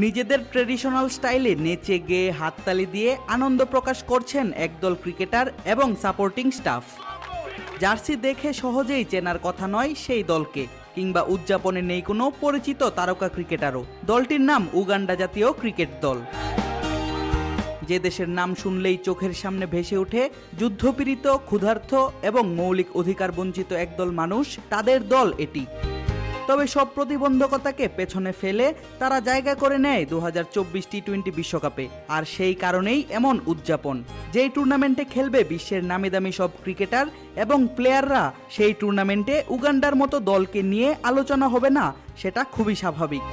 নিজেদের ট্রেডিশনাল স্টাইলে নেচে গেয়ে হাততালি দিয়ে আনন্দ প্রকাশ করছেন একদল ক্রিকেটার এবং সাপোর্টিং স্টাফ। জার্সি দেখে সহজেই চেনার কথা নয় সেই দলকে, কিংবা উদযাপনে নেই কোনো পরিচিত তারকা ক্রিকেটারও। দলটির নাম উগান্ডা জাতীয় ক্রিকেট দল। যে দেশের নাম শুনলেই চোখের সামনে ভেসে ওঠে যুদ্ধপীড়িত, ক্ষুধার্ত এবং মৌলিক অধিকার বঞ্চিত একদল মানুষ, তাদের দল এটি। তবে সব প্রতিবন্ধকতাকে পেছনে ফেলে তারা জায়গা করে নেয় 2024 টি-20 বিশ্বকাপে। আর সেই কারণেই এমন উদযাপন। যেই টুর্নামেন্টে খেলবে বিশ্বের নামিদামি সব ক্রিকেটার এবং প্লেয়াররা, সেই টুর্নামেন্টে উগান্ডার মতো দলকে নিয়ে আলোচনা হবে না, সেটা খুবই স্বাভাবিক।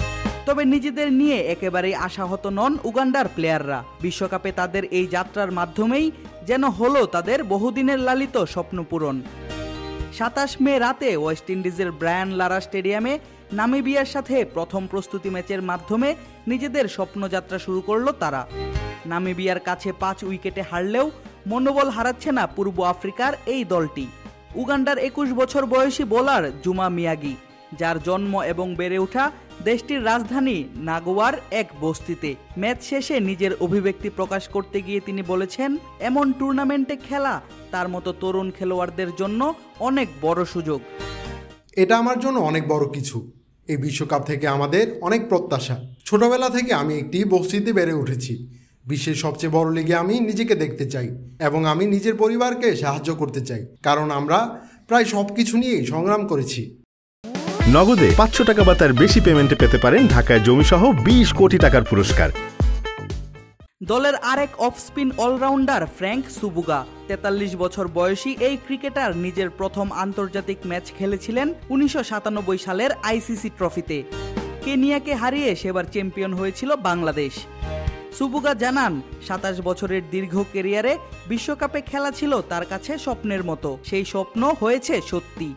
তবে নিজেদের নিয়ে একেবারেই আশাহত নন উগান্ডার প্লেয়াররা। বিশ্বকাপে তাদের এই যাত্রার মাধ্যমেই যেন হলো তাদের বহুদিনের লালিত স্বপ্ন পূরণ। 27 মে রাতে ওয়েস্ট ইন্ডিজের ব্রায়ান লারা স্টেডিয়ামে নামিবিয়ার সাথে প্রথম প্রস্তুতি ম্যাচের মাধ্যমে নিজেদের স্বপ্নযাত্রা শুরু করলো তারা। নামিবিয়ার কাছে 5 উইকেটে হারলেও মনোবল হারাচ্ছে না পূর্ব আফ্রিকার এই দলটি। উগান্ডার 21 বছর বয়সী বোলার জুমা মিয়াগি, যার জন্ম এবং বেড়ে ওঠা দেশটির রাজধানী নাগোয়ার এক বস্তিতে, ম্যাচ শেষে নিজের অভিব্যক্তি প্রকাশ করতে গিয়ে তিনি বলেছেন, এমন টুর্নামেন্টে খেলা তার মতো তরুণ খেলোয়াড়দের জন্য অনেক বড় সুযোগ। এটা আমার জন্য অনেক বড় কিছু। এই বিশ্বকাপ থেকে আমাদের অনেক প্রত্যাশা। ছোটবেলা থেকে আমি একটি বস্তিতে বেড়ে উঠেছি। বিশ্বের সবচেয়ে বড় লিগে আমি নিজেকে দেখতে চাই এবং আমি নিজের পরিবারকে সাহায্য করতে চাই, কারণ আমরা প্রায় সব কিছু নিয়েই সংগ্রাম করেছি। নগদে 500 টাকা বা তার বেশি পেমেন্টে পেতে পারেন ঢাকায় জমিসহ 20 কোটি টাকার পুরস্কার। দলের আরেক অফ স্পিন অলরাউন্ডার ফ্র্যাঙ্ক সুবুগা। 43 বছর বয়সী এই ক্রিকেটার নিজের প্রথম আন্তর্জাতিক ম্যাচ খেলেছিলেন 1997 সালের আইসিসি ট্রফিতে। কেনিয়াকে হারিয়ে সেবার চ্যাম্পিয়ন হয়েছিল বাংলাদেশ। সুবুগা জানান, 27 বছরের দীর্ঘ ক্যারিয়ারে বিশ্বকাপে খেলা ছিল তার কাছে স্বপ্নের মতো। সেই স্বপ্ন হয়েছে সত্যি।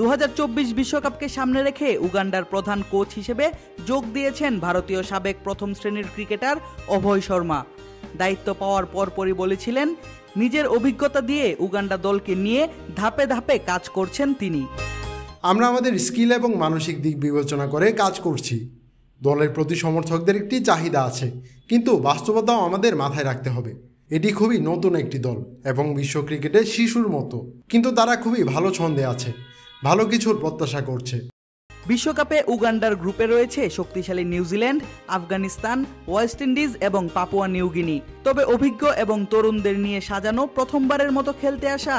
2024 বিশ্বকাপকে সামনে রেখে উগান্ডার প্রধান কোচ হিসেবে যোগ দিয়েছেন ভারতীয় সাবেক প্রথম শ্রেণীর ক্রিকেটার অভয় শর্মা। দায়িত্ব পাওয়ার পরপরই বলেছিলেন, নিজের অভিজ্ঞতা দিয়ে উগান্ডা দলকে নিয়ে ধাপে ধাপে কাজ করছেন তিনি। আমরা আমাদের স্কিল এবং মানসিক দিক বিবেচনা করে কাজ করছি। দলের প্রতি সমর্থকদের একটি চাহিদা আছে, কিন্তু বাস্তবতাও আমাদের মাথায় রাখতে হবে। এটি খুবই নতুন একটি দল এবং বিশ্ব ক্রিকেটে শিশুর মতো, কিন্তু তারা খুবই ভালো ছন্দে আছে, ভালো কিছুর প্রত্যাশা করছে। বিশ্বকাপে উগান্ডার গ্রুপে রয়েছে শক্তিশালী নিউজিল্যান্ড, আফগানিস্তান, ওয়েস্ট ইন্ডিজ এবং পাপুয়া নিউগিনি। তবে অভিজ্ঞ এবং তরুণদের নিয়ে সাজানো প্রথমবারের মতো খেলতে আসা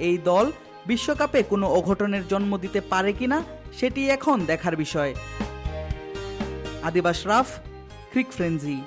এই দল বিশ্বকাপে কোনো অঘটনের জন্ম দিতে পারে কিনা, সেটি এখন দেখার বিষয়। আদিব আশরাফ, ক্রিক ফ্রেঞ্জি।